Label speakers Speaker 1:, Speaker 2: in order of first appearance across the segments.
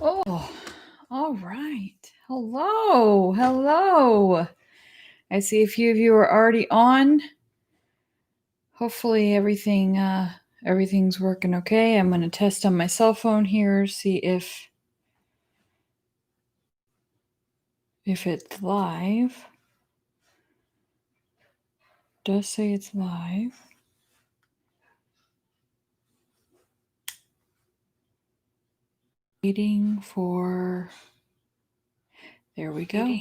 Speaker 1: Oh, all right. Hello. I see a few of you are already on. Hopefully everything's working okay. I'm going to test on my cell phone here, see if it's live. It does say it's live. Waiting for. There we go.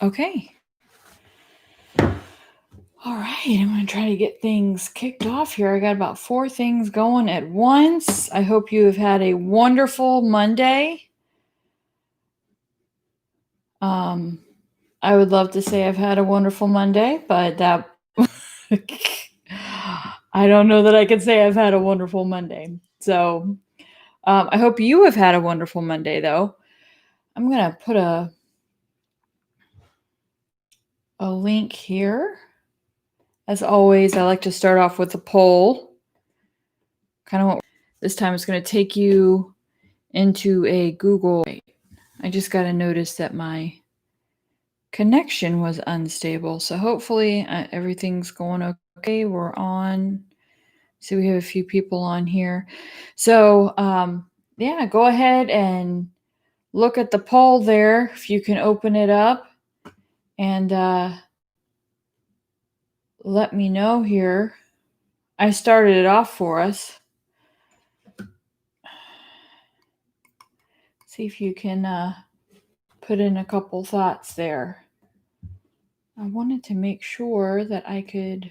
Speaker 1: Okay. All right, I'm going to try to get things kicked off here. I got about 4 things going at once. I hope you have had a wonderful Monday. I would love to say I've had a wonderful Monday, but that I don't know that I can say I've had a wonderful Monday. So I hope you have had a wonderful Monday, though. I'm going to put a link here. As always, I like to start off with a poll. Kind of what this time it's going to take you into a Google. I just got to notice that my connection was unstable. So hopefully everything's going okay. We're on. See, we have a few people on here. So yeah, go ahead and look at the poll there. If you can open it up and let me know here. I started it off for us. See if you can put in a couple thoughts there. I wanted to make sure that I could.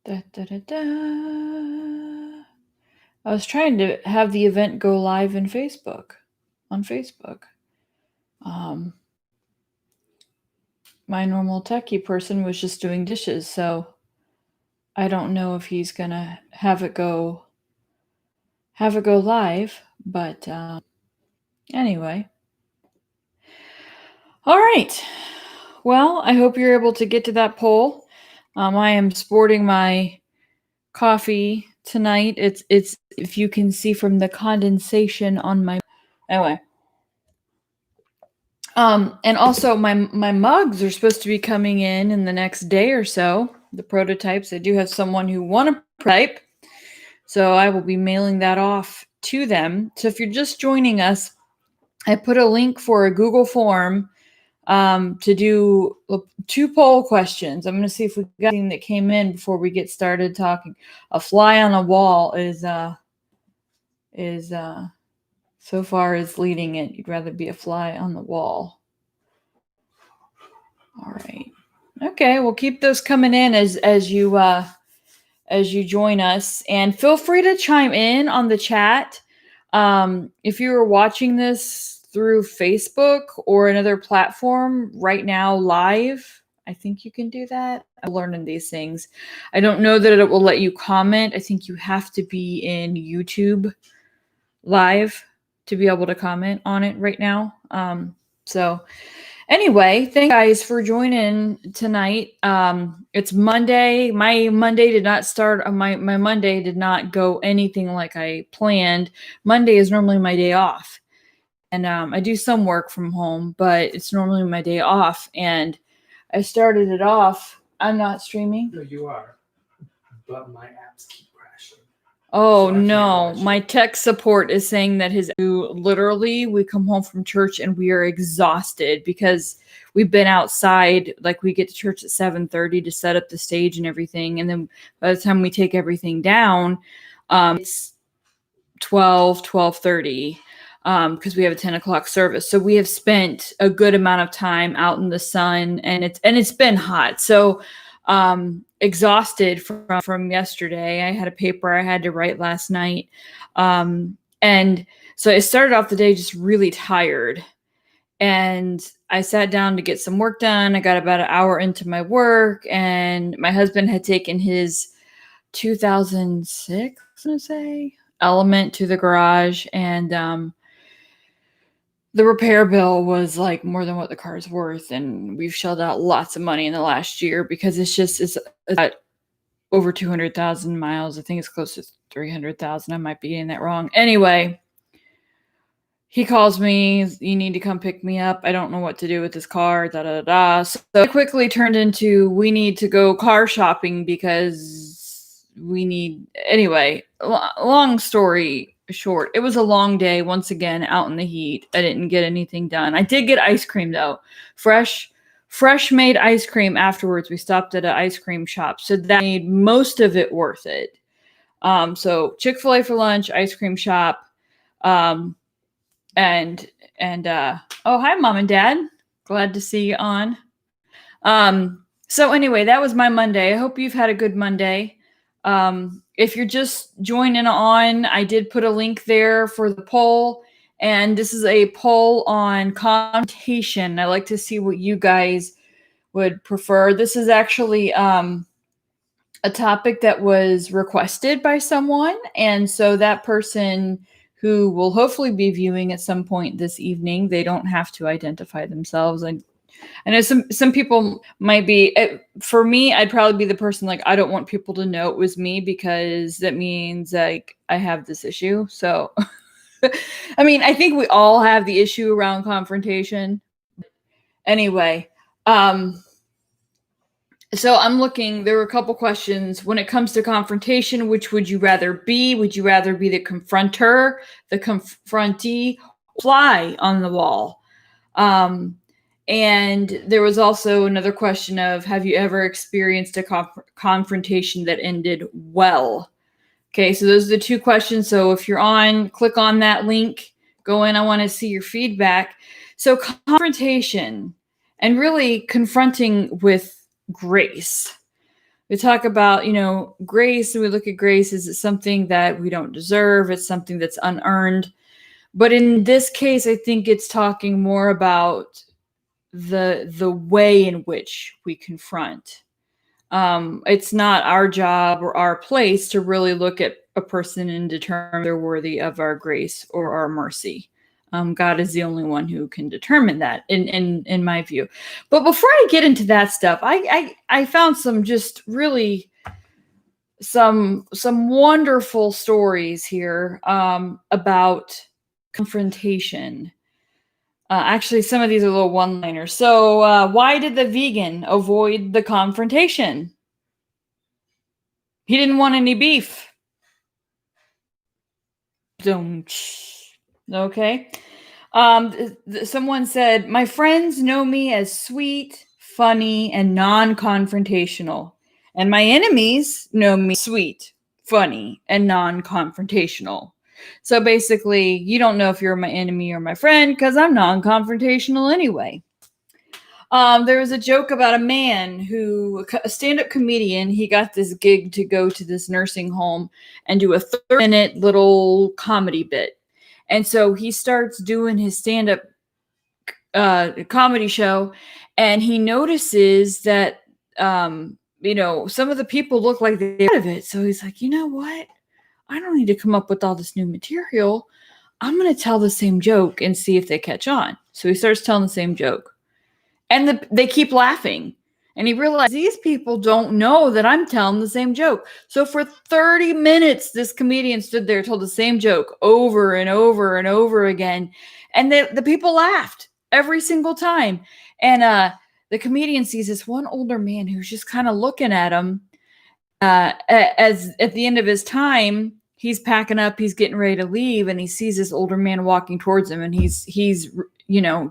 Speaker 1: I was trying to have the event go live on Facebook. My normal techie person was just doing dishes, so I don't know if he's gonna have it go live, but anyway. All right. Well, I hope you're able to get to that poll. I am sporting my coffee tonight. It's if you can see from the condensation on my anyway. And also my mugs are supposed to be coming in the next day or so. The prototypes. I do have someone who won a prototype, so I will be mailing that off to them. So if you're just joining us, I put a link for a Google form to do 2 poll questions. I'm going to see if we got anything that came in before we get started talking. A fly on a wall is so far is leading it. You'd rather be a fly on the wall. All right. Okay, we'll keep those coming in as you join us, and feel free to chime in on the chat. If you were watching this through Facebook or another platform right now live, I think you can do that. I'm learning these things. I don't know that it will let you comment. I think you have to be in YouTube live to be able to comment on it right now. So anyway, thank you guys for joining tonight. It's Monday. My Monday did not start. My Monday did not go anything like I planned. Monday is normally my day off. And I do some work from home, but it's normally my day off. And I started it off. I'm not streaming.
Speaker 2: No, you are. But my apps keep crashing.
Speaker 1: Oh, so no. My tech support is saying that literally, we come home from church and we are exhausted because we've been outside. Like, we get to church at 7:30 to set up the stage and everything. And then by the time we take everything down, it's 12:30. Because we have a 10 o'clock service. So we have spent a good amount of time out in the sun, and it's been hot. So exhausted from yesterday. I had a paper I had to write last night. And so I started off the day just really tired. And I sat down to get some work done. I got about an hour into my work, and my husband had taken his 2006, Element to the garage, and the repair bill was like more than what the car's worth, and we've shelled out lots of money in the last year because it's got over 200,000 miles. I think it's close to 300,000. I might be getting that wrong. Anyway, he calls me, you need to come pick me up. I don't know what to do with this car, da da da. So it quickly turned into, we need to go car shopping because we need, anyway, long story short, it was a long day once again out in the heat. I didn't get anything done. I did get ice cream though. Fresh made ice cream afterwards. We stopped at an ice cream shop. So that made most of it worth it. So Chick-fil-A for lunch, ice cream shop. And oh, hi mom and dad, glad to see you on. So anyway, that was my Monday. I hope you've had a good Monday. If you're just joining on, I did put a link there for the poll, and this is a poll on confrontation. I like to see what you guys would prefer. This is actually a topic that was requested by someone, and so that person who will hopefully be viewing at some point this evening, they don't have to identify themselves. And I know some people might be, for me, I'd probably be the person like, I don't want people to know it was me because that means like I have this issue. So, I mean, I think we all have the issue around confrontation. Anyway, so I'm looking, there were a couple questions. When it comes to confrontation, which would you rather be? Would you rather be the confronter, the confrontee, fly on the wall? And there was also another question of, have you ever experienced a confrontation that ended well? Okay, so those are the two questions. So if you're on, click on that link, go in. I want to see your feedback. So confrontation and really confronting with grace. We talk about, grace, and we look at grace as something that we don't deserve. It's something that's unearned. But in this case, I think it's talking more about the way in which we confront. It's not our job or our place to really look at a person and determine they're worthy of our grace or our mercy. God is the only one who can determine that, in my view. But before I get into that stuff, I found some just really some wonderful stories here about confrontation. Actually, some of these are little one-liners. So, why did the vegan avoid the confrontation? He didn't want any beef. Okay. Someone said, my friends know me as sweet, funny, and non-confrontational. And my enemies know me sweet, funny, and non-confrontational. So basically, you don't know if you're my enemy or my friend because I'm non-confrontational anyway. There was a joke about a man a stand-up comedian, he got this gig to go to this nursing home and do a 30-minute little comedy bit. And so he starts doing his stand-up comedy show, and he notices that, some of the people look like they're out of it. So he's like, you know what? I don't need to come up with all this new material. I'm going to tell the same joke and see if they catch on. So he starts telling the same joke. And they keep laughing. And he realized these people don't know that I'm telling the same joke. So for 30 minutes, this comedian stood there, told the same joke over and over and over again. And the people laughed every single time. And the comedian sees this one older man who's just kind of looking at him. As at the end of his time, he's packing up, he's getting ready to leave, and he sees this older man walking towards him, and he's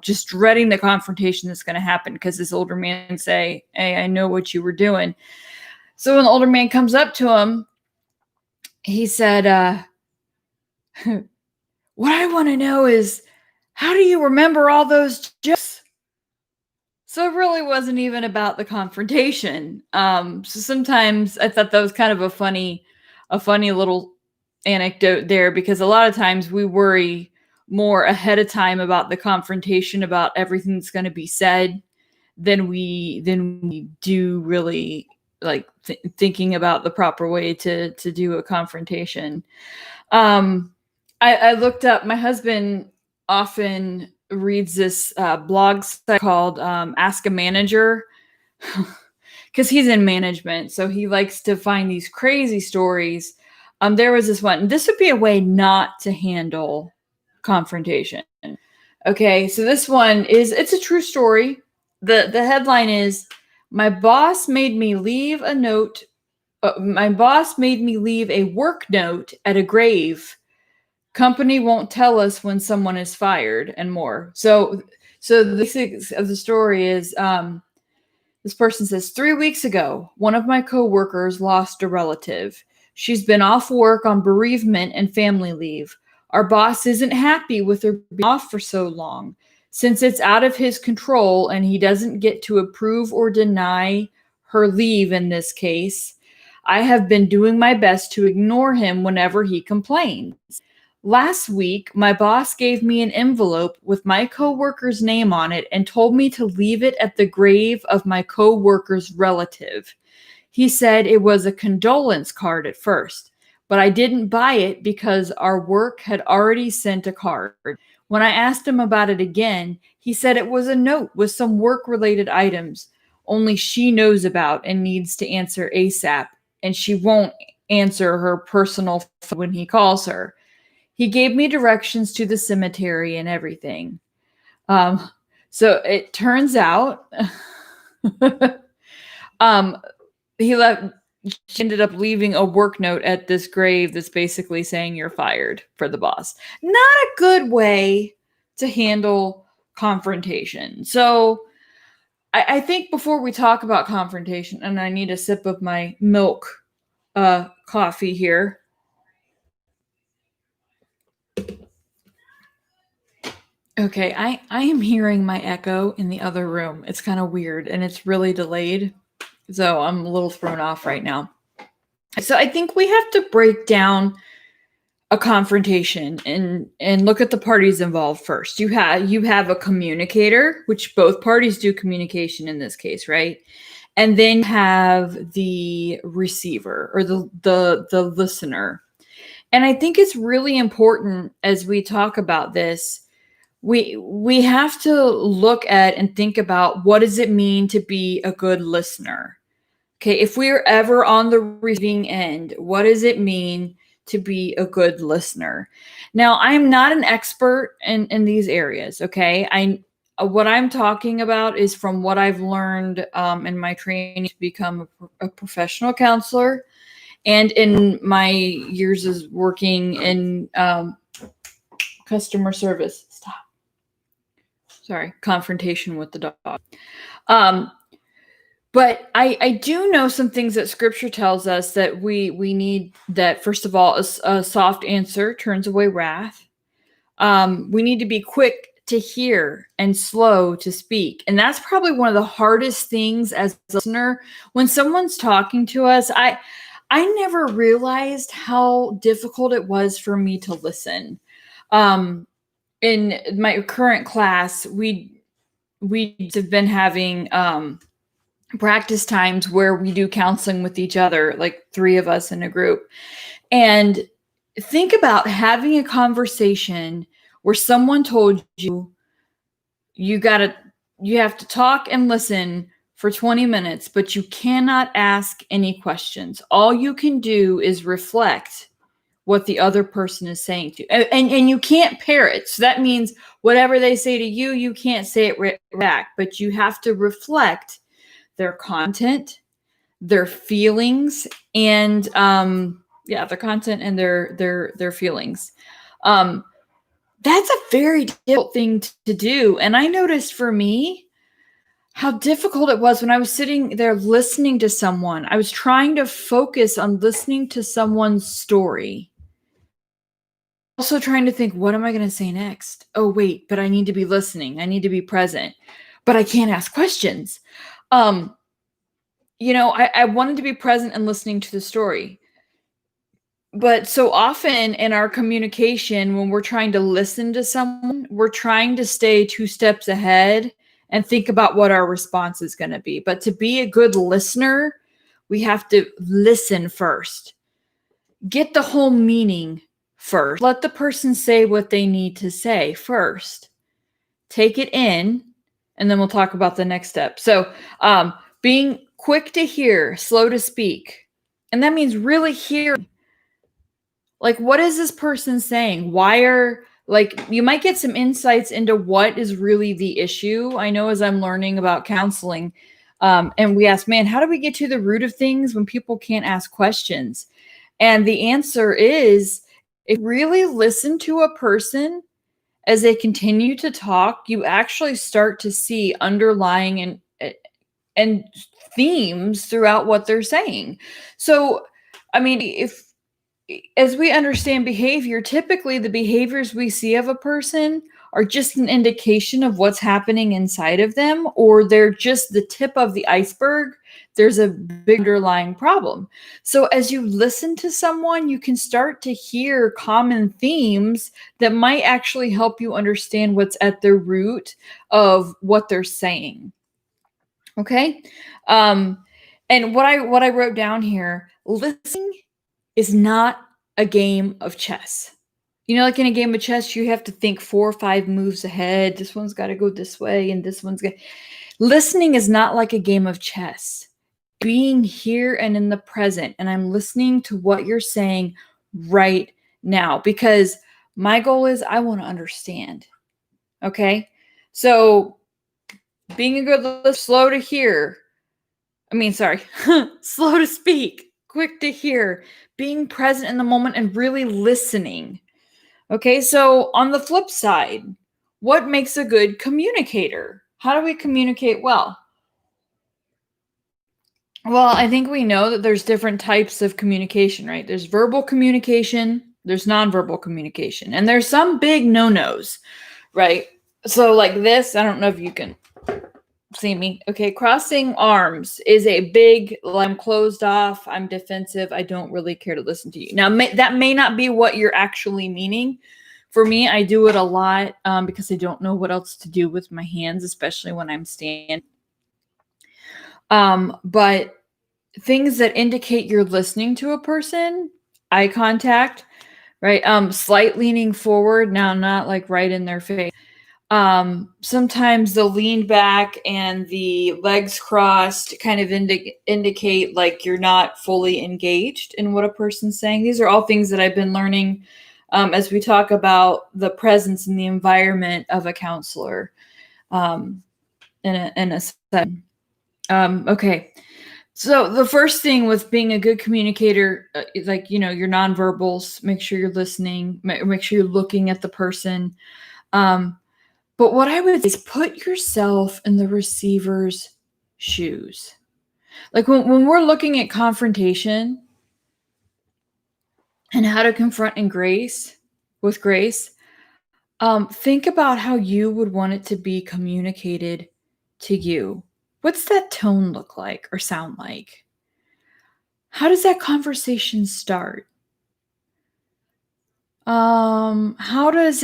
Speaker 1: just dreading the confrontation that's going to happen because this older man say, hey, I know what you were doing. So when the older man comes up to him, he said, what I want to know is, how do you remember all those jokes? So it really wasn't even about the confrontation. So sometimes I thought that was kind of a funny little anecdote there, because a lot of times we worry more ahead of time about the confrontation, about everything that's going to be said, than we do really like thinking about the proper way to do a confrontation. I looked up, my husband often reads this blog site called Ask a Manager, because he's in management, so he likes to find these crazy stories. There was this one. This would be a way not to handle confrontation. Okay, so this one it's a true story. The headline is, my boss made me leave a note. My boss made me leave a work note at a grave. Company won't tell us when someone is fired, and more. So the basics of the story is, this person says, 3 weeks ago, one of my coworkers lost a relative. She's been off work on bereavement and family leave. Our boss isn't happy with her being off for so long. Since it's out of his control and he doesn't get to approve or deny her leave in this case, I have been doing my best to ignore him whenever he complains. Last week, my boss gave me an envelope with my coworker's name on it and told me to leave it at the grave of my coworker's relative. He said it was a condolence card at first, but I didn't buy it because our work had already sent a card. When I asked him about it again, he said it was a note with some work-related items only she knows about and needs to answer ASAP, and she won't answer her personal phone when he calls her. He gave me directions to the cemetery and everything. So it turns out, she ended up leaving a work note at this grave that's basically saying you're fired for the boss. Not a good way to handle confrontation. So I think before we talk about confrontation, and I need a sip of my milk coffee here. Okay, I am hearing my echo in the other room. It's kind of weird and it's really delayed. So I'm a little thrown off right now. So I think we have to break down a confrontation and look at the parties involved first. You have a communicator, which both parties do communication in this case, right? And then you have the receiver or the listener. And I think it's really important as we talk about this, we have to look at and think about, what does it mean to be a good listener? Okay, if we're ever on the receiving end, what does it mean to be a good listener? Now, I'm not an expert in these areas, okay? What I'm talking about is from what I've learned in my training to become a professional counselor, and in my years as working in customer service. Stop. Sorry, confrontation with the dog. But I do know some things that scripture tells us that we need. That first of all, a soft answer turns away wrath. We need to be quick to hear and slow to speak. And that's probably one of the hardest things as a listener. When someone's talking to us, I never realized how difficult it was for me to listen. In my current class, we have been having practice times where we do counseling with each other, like 3 of us in a group. And think about having a conversation where someone told you you have to talk and listen for 20 minutes, but you cannot ask any questions. All you can do is reflect what the other person is saying to you. And you can't parrot. So that means whatever they say to you, you can't say it back, but you have to reflect their content, their feelings, and their content and their feelings. That's a very difficult thing to do. And I noticed for me how difficult it was when I was sitting there listening to someone. I was trying to focus on listening to someone's story. Also trying to think, what am I going to say next? Oh, wait, but I need to be listening. I need to be present, but I can't ask questions. I wanted to be present and listening to the story. But so often in our communication, when we're trying to listen to someone, we're trying to stay 2 steps ahead and think about what our response is going to be. But to be a good listener, we have to listen first. Get the whole meaning first. Let the person say what they need to say first. take it in, and then we'll talk about the next step. So being quick to hear, slow to speak. And that means really hearing. Like, what is this person saying? You might get some insights into what is really the issue. I know as I'm learning about counseling, and we ask, man, how do we get to the root of things when people can't ask questions? And the answer is, if you really listen to a person as they continue to talk, you actually start to see underlying and themes throughout what they're saying. So, I mean, if as we understand behavior, typically the behaviors we see of a person are just an indication of what's happening inside of them, or they're just the tip of the iceberg. There's a big underlying problem. So as you listen to someone, you can start to hear common themes that might actually help you understand what's at the root of what they're saying. Okay. And what I wrote down here, listening is not a game of chess. You know, like in a game of chess, you have to think 4 or 5 moves ahead. This one's got to go this way, and this one's got. Listening is not like a game of chess. Being here and in the present, and I'm listening to what you're saying right now, because my goal is I want to understand. Okay, so being a good listener, slow to hear. Slow to speak, quick to hear, being present in the moment and really listening. Okay, so on the flip side, what makes a good communicator? How do we communicate well? Well, I think we know that there's different types of communication, right? There's verbal communication, there's nonverbal communication, and there's some big no-nos, right? So like this, I don't know if you can see me. Okay, crossing arms is a big, I'm closed off, I'm defensive, I don't really care to listen to you. Now, that may not be what you're actually meaning. For me, I do it a lot because I don't know what else to do with my hands, especially when I'm standing. But things that indicate you're listening to a person, eye contact, right? Slight leaning forward, now not like right in their face. Sometimes the lean back and the legs crossed kind of indicate like you're not fully engaged in what a person's saying. These are all things that I've been learning as we talk about the presence and the environment of a counselor in a setting. Okay. So the first thing with being a good communicator, is like, your nonverbals, make sure you're listening, make sure you're looking at the person. But what I would say is put yourself in the receiver's shoes. Like when we're looking at confrontation and how to confront with grace, think about how you would want it to be communicated to you. What's that tone look like or sound like? How does that conversation start? How does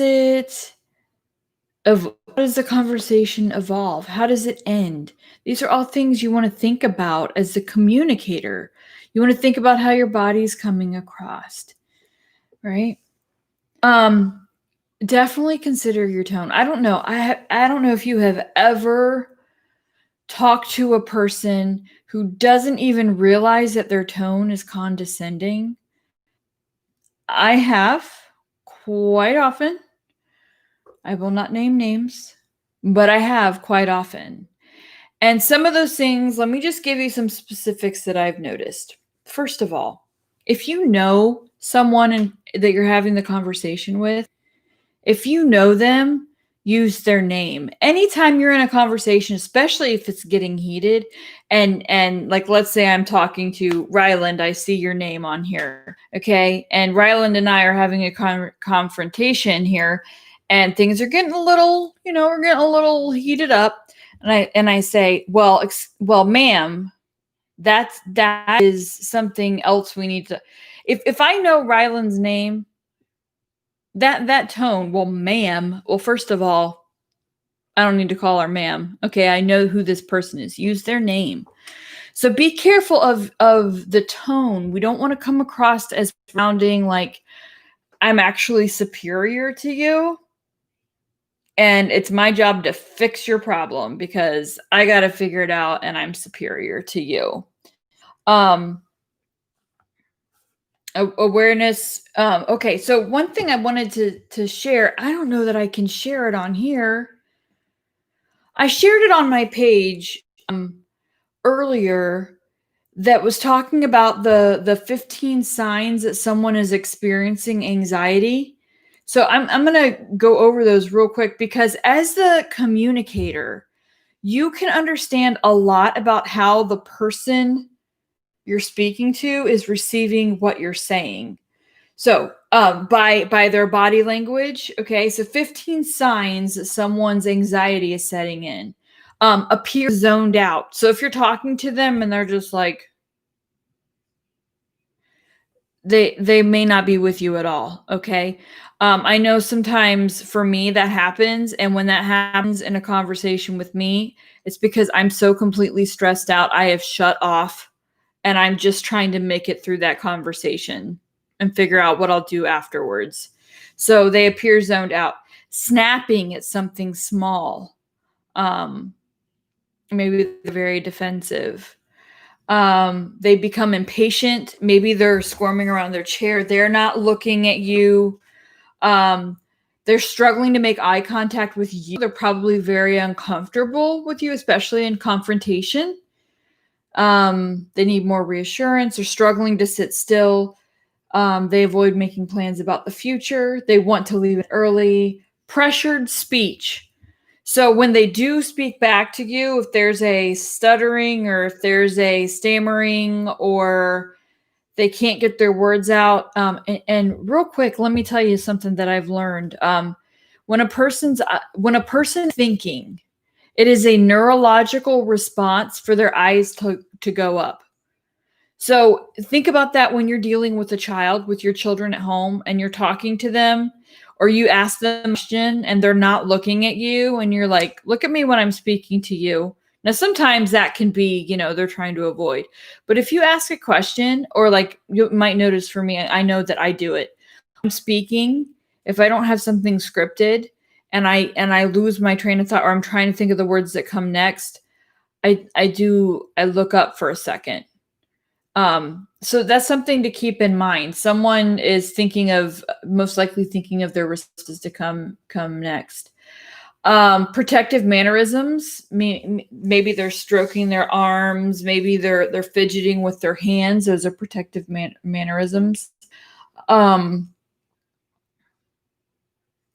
Speaker 1: the conversation evolve? How does it end? These are all things you want to think about as the communicator. You want to think about how your body's coming across, right? Definitely consider your tone. I don't know. I don't know if you have ever talked to a person who doesn't even realize that their tone is condescending. I have quite often. I will not name names, but I have quite often. And some of those things, let me just give you some specifics that I've noticed. First of all, if you know someone that you're having the conversation with, if you know them, use their name. Anytime you're in a conversation, especially if it's getting heated, and like let's say I'm talking to Ryland, I see your name on here, okay? And Ryland and I are having a confrontation here, and things are getting a little, we're getting a little heated up, and I say, well, ma'am, that is something else we need to. If I know Ryland's name, that tone, well, ma'am, well, first of all, I don't need to call her ma'am. Okay, I know who this person is. Use their name. So be careful of the tone. We don't want to come across as sounding like I'm actually superior to you. and it's my job to fix your problem because I got to figure it out and I'm superior to you. Awareness. Okay, so one thing I wanted to share, I don't know that I can share it on here. I shared it on my page earlier that was talking about the 15 signs that someone is experiencing anxiety. So I'm going to go over those real quick because as the communicator, you can understand a lot about how the person you're speaking to is receiving what you're saying. So by their body language, okay, so 15 signs that someone's anxiety is setting in. Appear zoned out. So if you're talking to them and they're just like, they may not be with you at all, okay? I know sometimes for me that happens, and when that happens in a conversation with me, it's because I'm so completely stressed out, I have shut off, and I'm just trying to make it through that conversation and figure out what I'll do afterwards. So they appear zoned out. Snapping at something small. Maybe they're very defensive. They become impatient. Maybe they're squirming around their chair. They're not looking at you. They're struggling to make eye contact with you. They're probably very uncomfortable with you, especially in confrontation. They need more reassurance. They're struggling to sit still. They avoid making plans about the future. They want to leave it early. Pressured speech. So when they do speak back to you, if there's a stuttering or if there's a stammering or they can't get their words out, and real quick, let me tell you something that I've learned. When a person's thinking, it is a neurological response for their eyes to go up. So think about that when you're dealing with a child, with your children at home, and you're talking to them, or you ask them a question and they're not looking at you, and you're like, look at me when I'm speaking to you. Now, sometimes that can be, they're trying to avoid. But if you ask a question, or like you might notice for me, I know that I do it. I'm speaking, if I don't have something scripted and I lose my train of thought, or I'm trying to think of the words that come next, I look up for a second. So that's something to keep in mind. Someone is most likely thinking of their responses to come next. Protective mannerisms. Maybe they're stroking their arms. Maybe they're fidgeting with their hands. Those are protective mannerisms.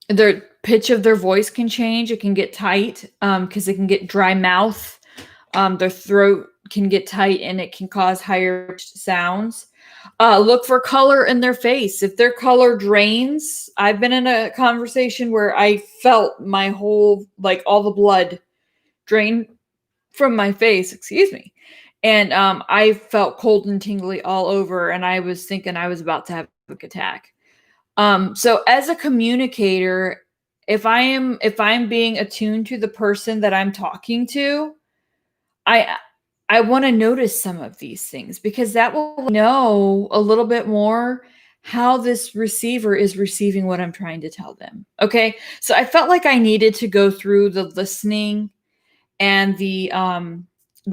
Speaker 1: Their pitch of their voice can change. It can get tight because it can get dry mouth. Their throat can get tight and it can cause higher sounds. Look for color in their face. If their color drains, I've been in a conversation where I felt my whole, all the blood drain from my face, excuse me. And I felt cold and tingly all over, and I was thinking I was about to have a panic attack. So as a communicator, if I'm being attuned to the person that I'm talking to, I want to notice some of these things because that will know a little bit more how this receiver is receiving what I'm trying to tell them. Okay. So I felt like I needed to go through the listening and the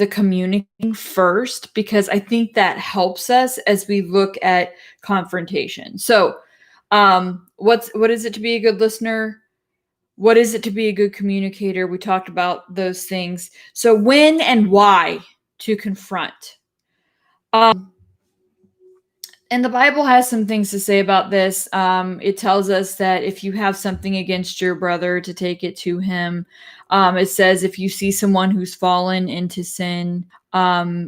Speaker 1: communicating first, because I think that helps us as we look at confrontation. So what is it to be a good listener? What is it to be a good communicator? We talked about those things. So when and why to confront. And the Bible has some things to say about this. It tells us that if you have something against your brother, to take it to him. It says if you see someone who's fallen into sin,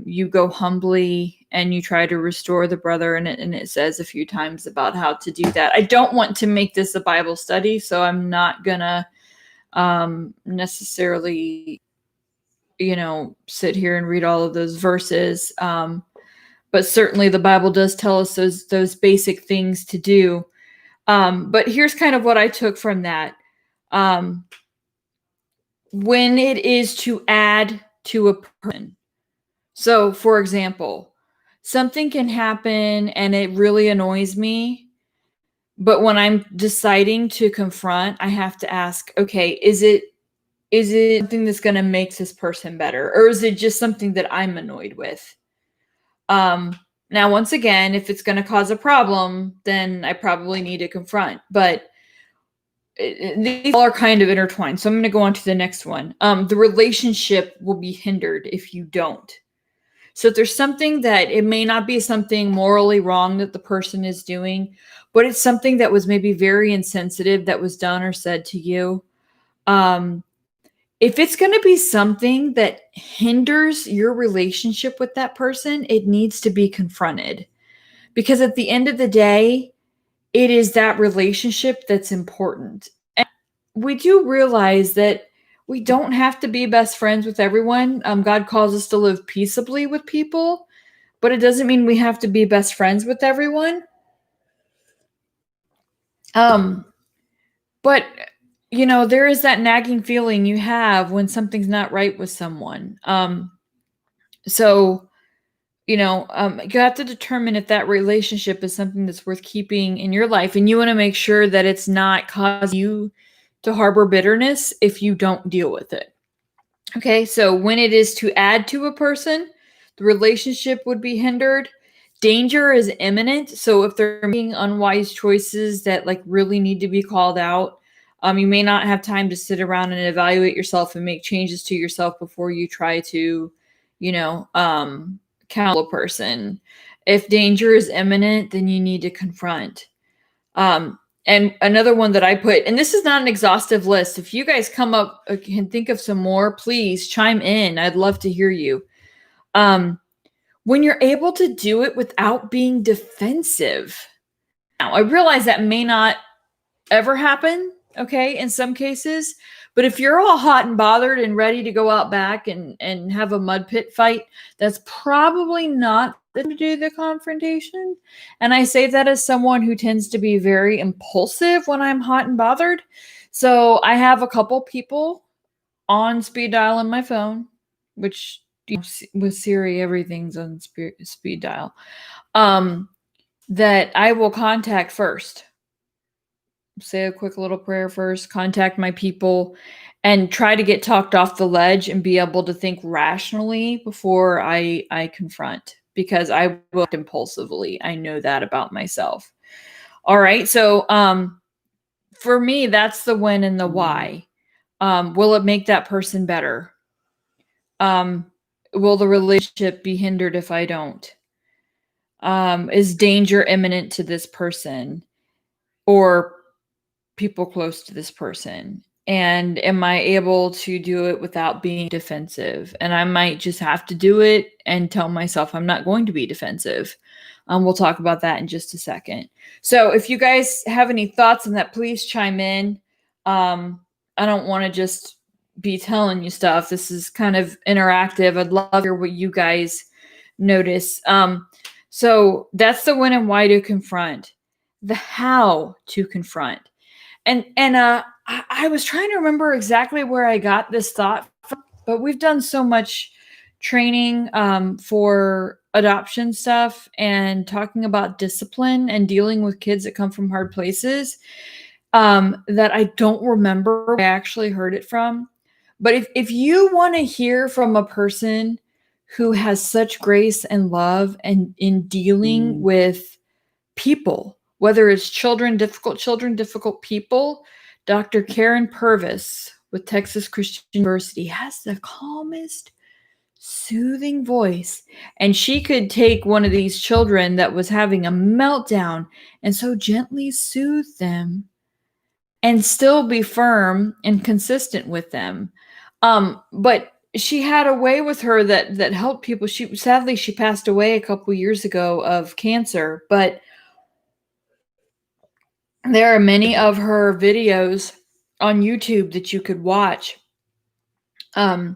Speaker 1: you go humbly and you try to restore the brother. And it says a few times about how to do that. I don't want to make this a Bible study, so I'm not gonna necessarily sit here and read all of those verses, but certainly the Bible does tell us those basic things to do. But here's kind of what I took from that. When it is to add to a person, so for example, something can happen and it really annoys me, But when I'm deciding to confront, I have to ask, okay, is it something that's going to make this person better, or is it just something that I'm annoyed with? Now, once again, if it's going to cause a problem, then I probably need to confront. But these all are kind of intertwined. So I'm going to go on to the next one. The relationship will be hindered if you don't. So if there's something that it may not be something morally wrong that the person is doing, but it's something that was maybe very insensitive that was done or said to you. If it's going to be something that hinders your relationship with that person, it needs to be confronted. Because at the end of the day, it is that relationship that's important. And we do realize that we don't have to be best friends with everyone. God calls us to live peaceably with people, but it doesn't mean we have to be best friends with everyone. But there is that nagging feeling you have when something's not right with someone. So you have to determine if that relationship is something that's worth keeping in your life, and you want to make sure that it's not causing you to harbor bitterness if you don't deal with it. Okay, so when it is to add to a person, the relationship would be hindered. Danger is imminent. So if they're making unwise choices that really need to be called out, you may not have time to sit around and evaluate yourself and make changes to yourself before you try to, counsel a person. If danger is imminent, then you need to confront. And another one that I put, and this is not an exhaustive list. If you guys come up and think of some more, please chime in. I'd love to hear you. When you're able to do it without being defensive. Now, I realize that may not ever happen, okay, in some cases. But if you're all hot and bothered and ready to go out back and have a mud pit fight, that's probably not the time to do the confrontation. And I say that as someone who tends to be very impulsive when I'm hot and bothered. So I have a couple people on speed dial on my phone, which with Siri, everything's on speed dial, that I will contact first. Say a quick little prayer first, contact my people, and try to get talked off the ledge and be able to think rationally before I confront, because I will act impulsively. I know that about myself. All right. So for me, that's the when and the why. Will it make that person better? Will the relationship be hindered if I don't? Is danger imminent to this person or people close to this person? And am I able to do it without being defensive? And I might just have to do it and tell myself I'm not going to be defensive. We'll talk about that in just a second. So if you guys have any thoughts on that, please chime in. I don't want to just be telling you stuff. This is kind of interactive. I'd love to hear what you guys notice. So that's the when and why to confront. The how to confront. And I was trying to remember exactly where I got this thought from, but we've done so much training for adoption stuff and talking about discipline and dealing with kids that come from hard places, that I don't remember where I actually heard it from. But if you want to hear from a person who has such grace and love and in dealing with people, whether it's children, difficult people, Dr. Karen Purvis with Texas Christian University has the calmest, soothing voice. And she could take one of these children that was having a meltdown and so gently soothe them and still be firm and consistent with them. But she had a way with her that helped people. Sadly she passed away a couple years ago of cancer, but there are many of her videos on YouTube that you could watch. A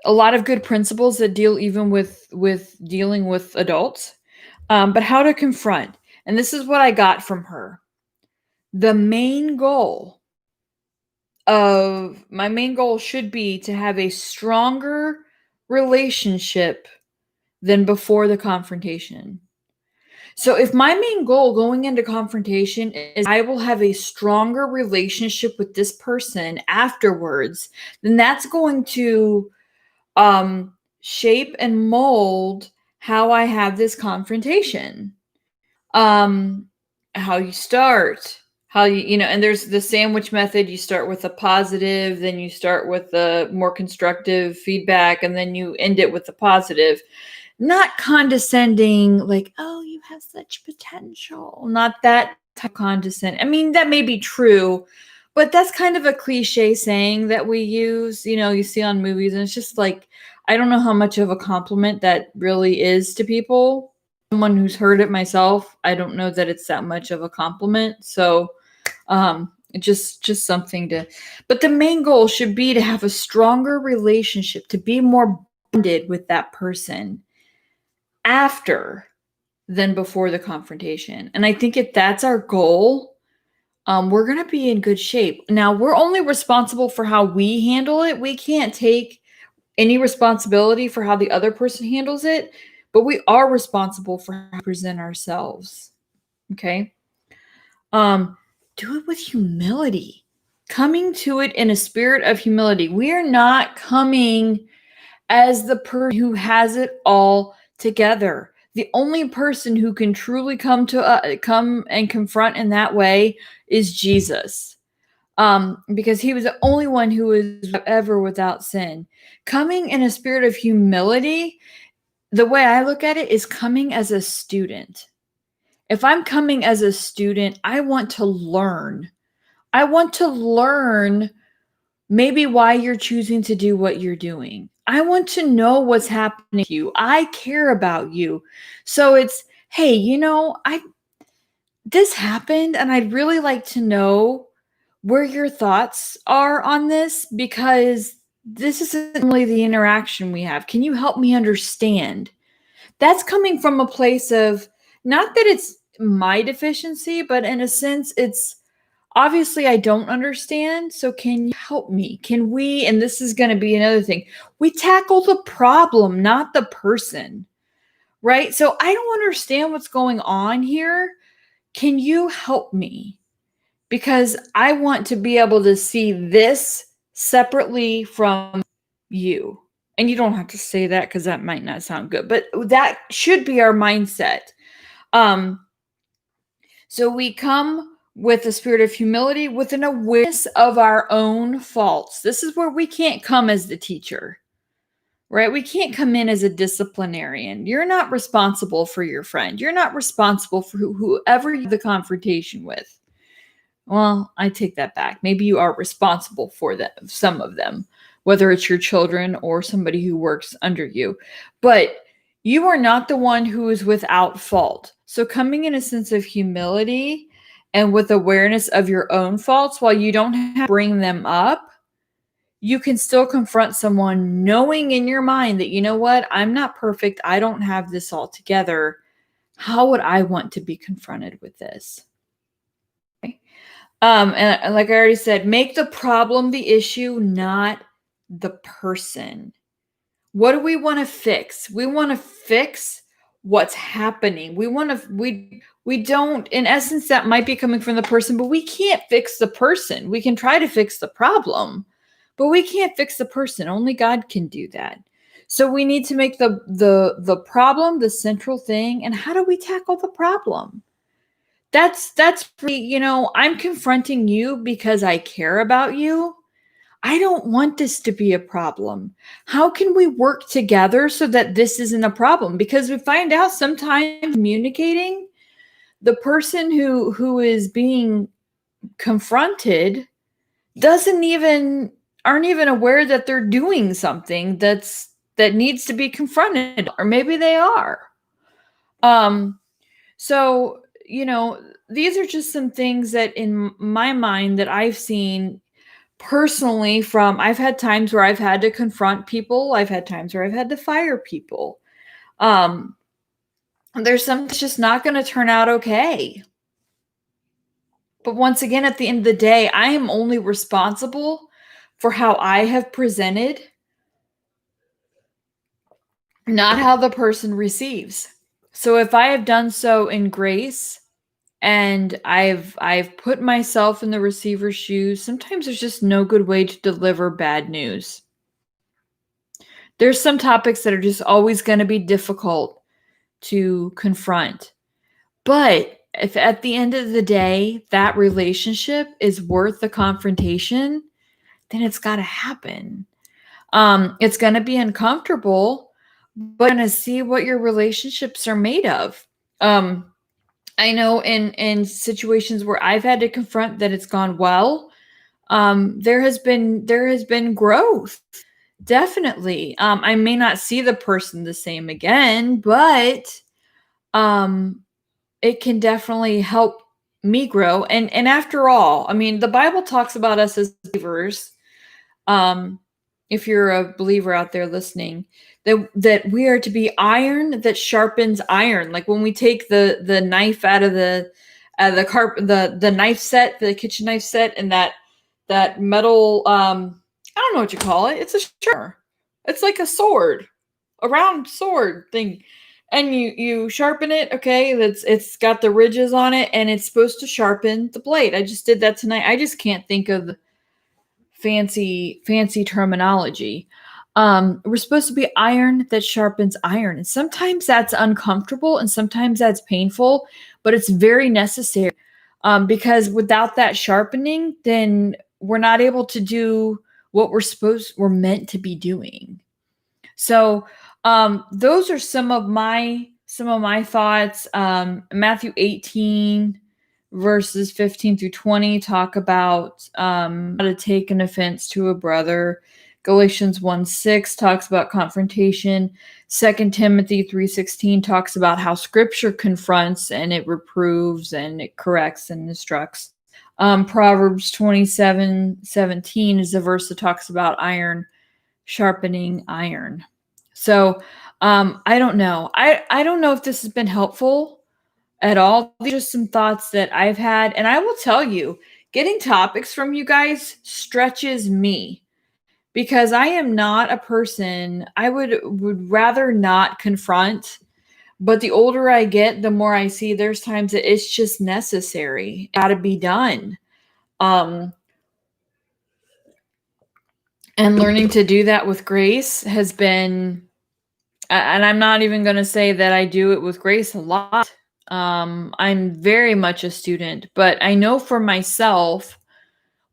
Speaker 1: lot of good principles that deal even with dealing with adults, but how to confront. And this is what I got from her. My main goal should be to have a stronger relationship than before the confrontation. So if my main goal going into confrontation is I will have a stronger relationship with this person afterwards, then that's going to shape and mold how I have this confrontation. um how you start, how you know, and there's the sandwich method. You start with a positive, then you start with the more constructive feedback, and then you end it with the positive. Not condescending, like, oh, you have such potential, not that type of condescending. I mean, that may be true, but that's kind of a cliche saying that we use, you know, you see on movies, and it's just like, I don't know how much of a compliment that really is to people. Someone who's heard it myself, I don't know that it's that much of a compliment. So just something to, but the main goal should be to have a stronger relationship, to be more bonded with that person after than before the confrontation. And I think if that's our goal, we're going to be in good shape. Now, we're only responsible for how we handle it. We can't take any responsibility for how the other person handles it, but we are responsible for how we present ourselves. Okay. Do it with humility, coming to it in a spirit of humility. We are not coming as the person who has it all together. The only person who can truly come and confront in that way is Jesus. Because he was the only one who was ever without sin. Coming in a spirit of humility, the way I look at it, is coming as a student. If I'm coming as a student, I want to learn. I want to learn maybe why you're choosing to do what you're doing. I want to know what's happening to you. I care about you. So it's, hey, you know, this happened, and I'd really like to know where your thoughts are on this, because this isn't only the interaction we have. Can you help me understand? That's coming from a place of, not that it's my deficiency, but in a sense, it's obviously I don't understand. So can you help me? Can we, and this is going to be another thing, we tackle the problem, not the person, right? So I don't understand what's going on here. Can you help me? Because I want to be able to see this separately from you. And you don't have to say that because that might not sound good, but that should be our mindset. So we come with a spirit of humility, with an awareness of our own faults. This is where we can't come as the teacher, right? We can't come in as a disciplinarian. You're not responsible for your friend. You're not responsible for whoever you have the confrontation with. Well, I take that back. Maybe you are responsible for them, some of them, whether it's your children or somebody who works under you. But you are not the one who is without fault. So coming in a sense of humility and with awareness of your own faults, while you don't have to bring them up, you can still confront someone knowing in your mind that, you know what, I'm not perfect. I don't have this all together. How would I want to be confronted with this? And like I already said, make the problem the issue, not the person. What do we want to fix? We want to fix what's happening. We don't, in essence, that might be coming from the person, but we can't fix the person. We can try to fix the problem, but we can't fix the person. Only God can do that. So we need to make the problem the central thing. And how do we tackle the problem? That's really, you know, I'm confronting you because I care about you. I don't want this to be a problem. How can we work together so that this isn't a problem? Because we find out sometimes communicating, the person who is being confronted aren't even aware that they're doing something that needs to be confronted, or maybe they are. So, you know, these are just some things that in my mind that I've seen personally. From, I've had times where I've had to confront people, I've had times where I've had to fire people. There's some that's just not going to turn out okay. But once again, at the end of the day, I am only responsible for how I have presented, not how the person receives. So if I have done so in grace and I've put myself in the receiver's shoes, sometimes there's just no good way to deliver bad news. There's some topics that are just always going to be difficult to confront. But if at the end of the day that relationship is worth the confrontation, then it's got to happen. It's going to be uncomfortable, but you're going to see what your relationships are made of. I know in situations where I've had to confront that it's gone well, there has been growth. Definitely. I may not see the person the same again, but it can definitely help me grow. And after all, I mean, the Bible talks about us as believers. If you're a believer out there listening, that we are to be iron that sharpens iron. Like when we take the knife out of the the knife set, the kitchen knife set, and that metal I don't know what you call it. It's a sharpener. It's like a sword, a round sword thing. And you sharpen it, okay? It's got the ridges on it, and it's supposed to sharpen the blade. I just did that tonight. I just can't think of fancy terminology. We're supposed to be iron that sharpens iron, and sometimes that's uncomfortable, and sometimes that's painful, but it's very necessary. Because without that sharpening, then we're not able to do what we're meant to be doing. So those are some of my thoughts. Matthew 18 verses 15 through 20 talk about how to take an offense to a brother. Galatians 1:6 talks about confrontation. 2 Timothy 3:16 talks about how scripture confronts and it reproves and it corrects and instructs. Proverbs 27:17 is a verse that talks about iron sharpening iron. So I don't know. I don't know if this has been helpful at all. These are some thoughts that I've had. And I will tell you, getting topics from you guys stretches me because I am not a person, I would rather not confront. But the older I get, the more I see there's times that it's just necessary. It got to be done. And learning to do that with grace has been, and I'm not even going to say that I do it with grace a lot. I'm very much a student, but I know for myself,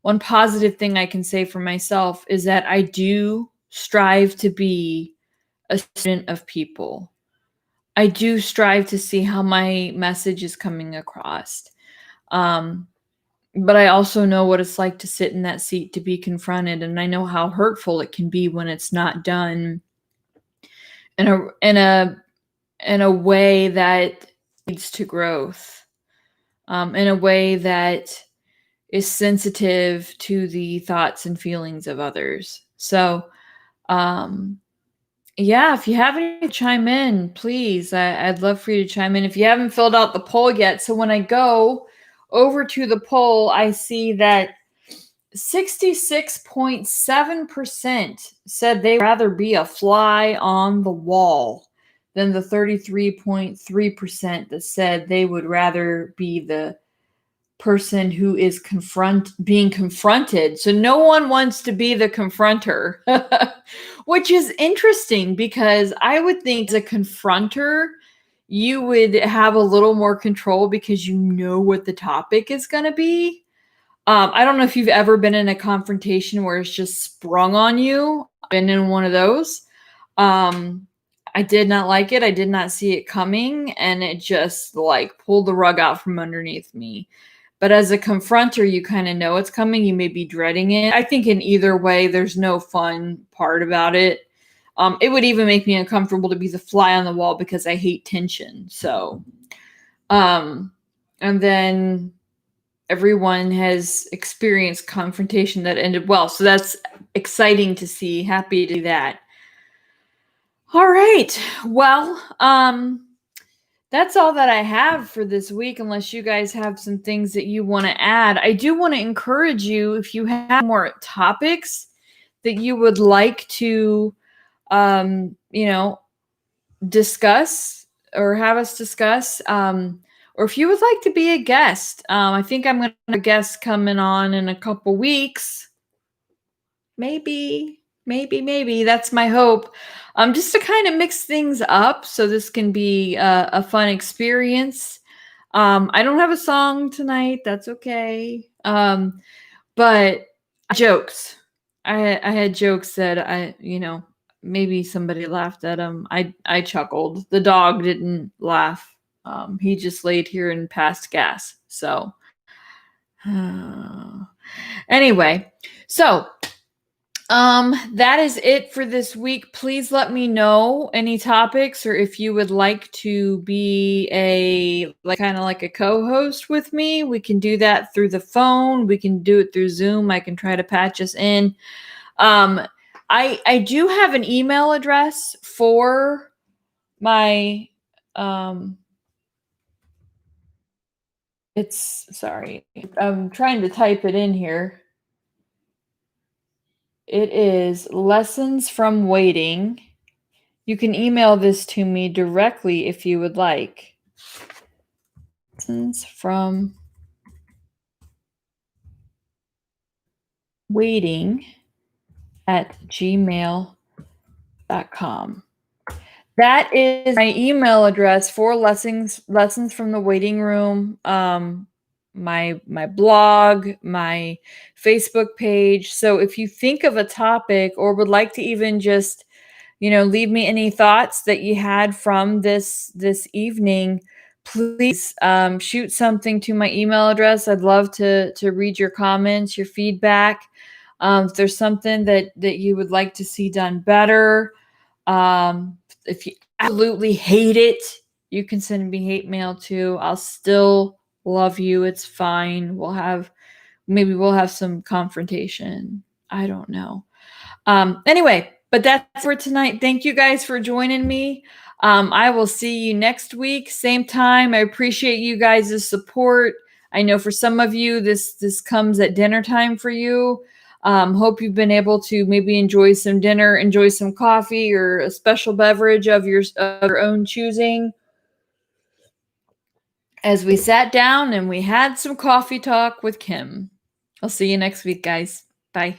Speaker 1: one positive thing I can say for myself is that I do strive to be a student of people. I do strive to see how my message is coming across. But I also know what it's like to sit in that seat to be confronted, and I know how hurtful it can be when it's not done in a way that leads to growth, in a way that is sensitive to the thoughts and feelings of others. So, yeah, if you have any to chime in, please, I'd love for you to chime in. If you haven't filled out the poll yet, so when I go over to the poll, I see that 66.7% said they'd rather be a fly on the wall than the 33.3% that said they would rather be the person who is being confronted. So no one wants to be the confronter, which is interesting because I would think as a confronter, you would have a little more control because you know what the topic is going to be. I don't know if you've ever been in a confrontation where it's just sprung on you. I've been in one of those. I did not like it. I did not see it coming, and it just like pulled the rug out from underneath me. But as a confronter, you kind of know it's coming. You may be dreading it. I think in either way, there's no fun part about it. It would even make me uncomfortable to be the fly on the wall because I hate tension. So, and then everyone has experienced confrontation that ended well. So that's exciting to see. Happy to do that. All right. Well, that's all that I have for this week, unless you guys have some things that you want to add. I do want to encourage you, if you have more topics that you would like to, discuss, or have us discuss. Or if you would like to be a guest, I think I'm going to have a guest coming on in a couple weeks. Maybe. That's my hope. Just to kind of mix things up so this can be a fun experience. I don't have a song tonight. That's okay. But jokes. I had jokes that maybe somebody laughed at them. I chuckled. The dog didn't laugh. He just laid here and passed gas. So anyway, so that is it for this week. Please let me know any topics, or if you would like to be kind of like a co-host with me. We can do that through the phone. We can do it through Zoom. I can try to patch us in. I do have an email address for my I'm trying to type it in here. It is Lessons from Waiting. You can email this to me directly if you would like. Lessons from Waiting at gmail.com. That is my email address for lessons from the waiting room. My blog, my Facebook page. So if you think of a topic or would like to even just, leave me any thoughts that you had from this evening, please shoot something to my email address. I'd love to read your comments, your feedback. If there's something that you would like to see done better, if you absolutely hate it, you can send me hate mail too. I'll still love you. It's fine. We'll have some confrontation. I don't know. Anyway, but that's for tonight. Thank you guys for joining me. I will see you next week, same time. I appreciate you guys' support. I know for some of you, this comes at dinner time for you. Hope you've been able to maybe enjoy some dinner, enjoy some coffee or a special beverage of your own choosing. As we sat down and we had some coffee talk with Kim. I'll see you next week, guys. Bye.